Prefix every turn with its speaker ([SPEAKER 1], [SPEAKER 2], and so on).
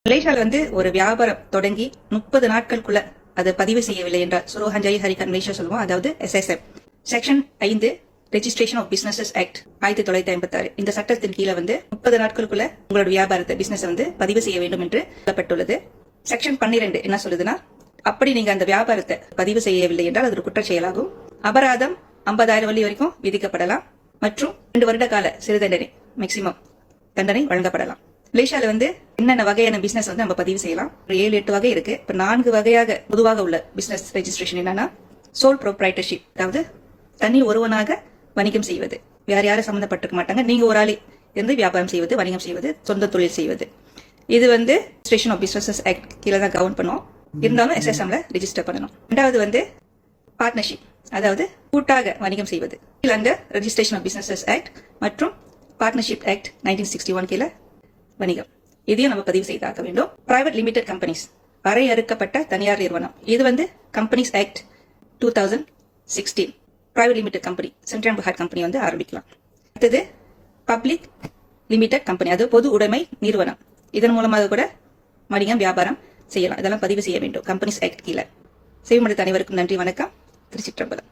[SPEAKER 1] மலேசியாவில் ஒரு வியாபாரம் தொடங்கி 30 நாட்களுக்குள்ள அதை பதிவு செய்யவில்லை என்றால் சுரோஹஞ்சை ஹரிகன் மலேசியா சொல்லுவோம், அதாவது SSM section 5 registration of businesses act 1956 இந்த சட்டத்தின் கீழே 30 நாட்களுக்குள்ள உங்களோட வியாபாரத்தை பிசினஸ் பதிவு செய்ய வேண்டும் என்று சொல்லப்பட்டுள்ளது. செக்ஷன் 12 என்ன சொல்லுதுன்னா, அப்படி நீங்க அந்த வியாபாரத்தை பதிவு செய்யவில்லை என்றால் அது ஒரு குற்றச் செயலாகும். அபராதம் 50,000 வெள்ளி வரைக்கும் விதிக்கப்படலாம் மற்றும் 2 வருட கால சிறு தண்டனை மேக்சிமம் தண்டனை வழங்கப்படலாம். மலேசியால என்னென்ன வகையான பிசினஸ் நம்ம பதிவு செய்யலாம்? 7-8 வகை இருக்கு. இப்ப 4 வகையாக பொதுவாக உள்ள பிசினஸ் ரெஜிஸ்ட்ரேஷன் என்னன்னா, சோல் ப்ரோப்ரைட்டர்ஷிப், அதாவது தனி ஒருவனாக வணிகம் செய்வது, வேற யாரும் சம்பந்தப்பட்டிருக்க மாட்டாங்க, நீங்க ஒரு ஆளி இருந்து வியாபாரம் செய்வது, வணிகம் செய்வது, சொந்த தொழில் செய்வது. இது ரெஜிஸ்ட்ரேஷன் ஆஃப் பிசினஸஸ் ஆக்ட் கீழே தான் கவர்ன் பண்ணுவோம். இருந்தாலும் SSMல ரெஜிஸ்டர் பண்ணணும். ரெண்டாவது பார்ட்னர்ஷிப், அதாவது கூட்டாக வணிகம் செய்வது, under registration of businesses act மற்றும் பார்ட்னர்ஷிப் ஆக்ட் 1961 கீழே வணிகம். இதையும் நம்ம பதிவு செய்தாக வேண்டும். பிரைவேட் லிமிடெட் கம்பெனிஸ், வரையறுக்கப்பட்ட தனியார் நிறுவனம், இது companies act 2016 private limited company, central Bahar company ஆரம்பிக்கலாம். அடுத்தது பப்ளிக் லிமிடெட் கம்பெனி, அது பொது உடைமை நிறுவனம், இதன் மூலமாக கூட வணிகம் வியாபாரம் செய்யலாம். இதெல்லாம் பதிவு செய்ய வேண்டும் கம்பெனிஸ் ஆக்ட் கீழே. செய்யும் அனைவருக்கும் நன்றி, வணக்கம். திருச்சிற்றம்பலம்.